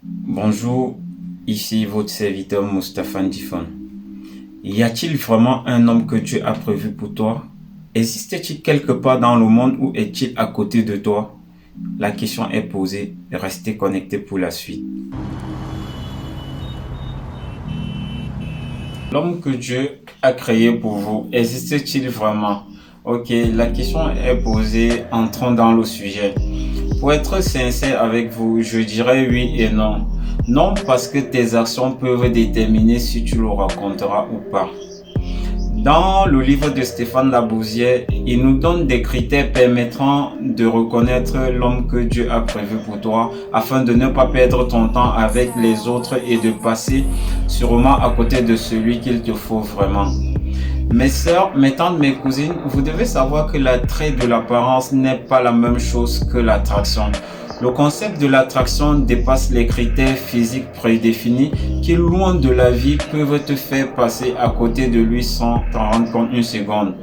Bonjour, ici votre serviteur Mustapha Ndifon. Y a-t-il vraiment un homme que Dieu a prévu pour toi? Existe-t-il quelque part dans le monde ou est-il à côté de toi? La question est posée, restez connectés pour la suite. L'homme que Dieu a créé pour vous, existe-t-il vraiment? Ok, la question est posée, entrons dans le sujet. Pour être sincère avec vous, je dirais oui et non. Non, parce que tes actions peuvent déterminer si tu le raconteras ou pas. Dans le livre de Stéphane Labousière, il nous donne des critères permettant de reconnaître l'homme que Dieu a prévu pour toi afin de ne pas perdre ton temps avec les autres et de passer sûrement à côté de celui qu'il te faut vraiment. Mes sœurs, mes tantes, mes cousines, vous devez savoir que l'attrait de l'apparence n'est pas la même chose que l'attraction. Le concept de l'attraction dépasse les critères physiques prédéfinis qui, loin de la vie, peuvent te faire passer à côté de lui sans t'en rendre compte une seconde.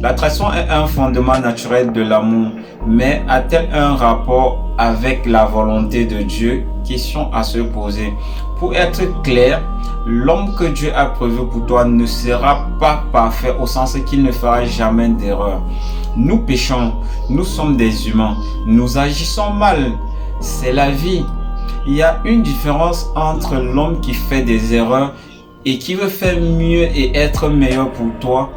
L'attraction est un fondement naturel de l'amour, mais a-t-elle un rapport avec la volonté de Dieu? Question à se poser. Pour être clair, l'homme que Dieu a prévu pour toi ne sera pas parfait au sens qu'il ne fera jamais d'erreur. Nous péchons, nous sommes des humains, nous agissons mal, c'est la vie. Il y a une différence entre l'homme qui fait des erreurs et qui veut faire mieux et être meilleur pour toi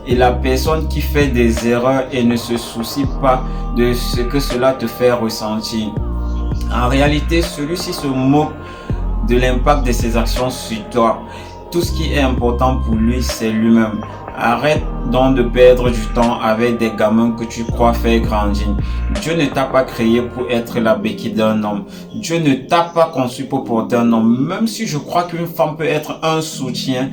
et la personne qui fait des erreurs et ne se soucie pas de ce que cela te fait ressentir. En réalité, celui-ci se moque de l'impact de ses actions sur toi. Tout ce qui est important pour lui, c'est lui-même. Arrête donc de perdre du temps avec des gamins que tu crois faire grandir. Dieu ne t'a pas créé pour être la béquille d'un homme. Dieu ne t'a pas conçu pour porter un homme. Même si je crois qu'une femme peut être un soutien,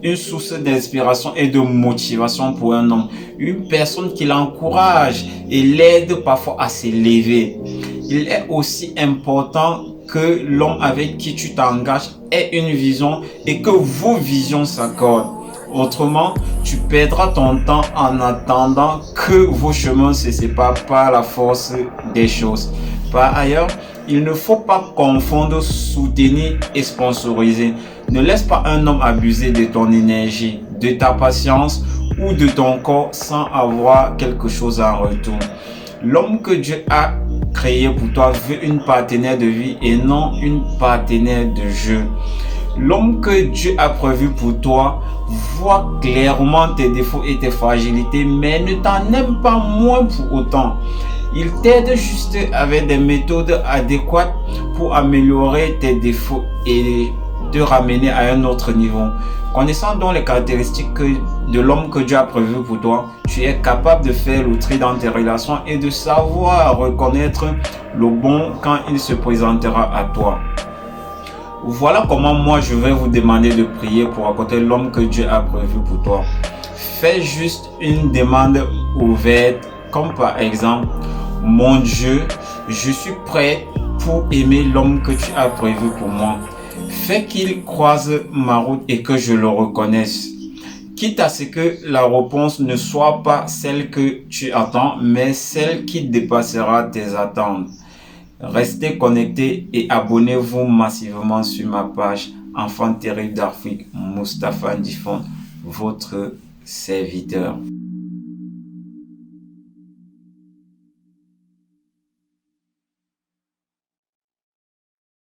une source d'inspiration et de motivation pour un homme. Une personne qui l'encourage et l'aide parfois à s'élever. Il est aussi important que l'homme avec qui tu t'engages ait une vision et que vos visions s'accordent. Autrement, tu perdras ton temps en attendant que vos chemins se séparent par la force des choses. Par ailleurs, il ne faut pas confondre soutenir et sponsoriser. Ne laisse pas un homme abuser de ton énergie, de ta patience ou de ton corps sans avoir quelque chose en retour. L'homme que Dieu a créé pour toi veut une partenaire de vie et non une partenaire de jeu. L'homme que Dieu a prévu pour toi voit clairement tes défauts et tes fragilités, mais ne t'en aime pas moins pour autant. Il t'aide juste avec des méthodes adéquates pour améliorer tes défauts et te ramener à un autre niveau. Connaissant donc les caractéristiques de l'homme que Dieu a prévu pour toi, tu es capable de faire le tri dans tes relations et de savoir reconnaître le bon quand il se présentera à toi. Voilà comment moi je vais vous demander de prier pour rencontrer l'homme que Dieu a prévu pour toi. Fais juste une demande ouverte, comme par exemple: mon Dieu, je suis prêt pour aimer l'homme que tu as prévu pour moi. Fais qu'il croise ma route et que je le reconnaisse. Quitte à ce que la réponse ne soit pas celle que tu attends, mais celle qui dépassera tes attentes. Restez connectés et abonnez-vous massivement sur ma page Enfant terrible d'Afrique, Mustapha Ndifon, votre serviteur.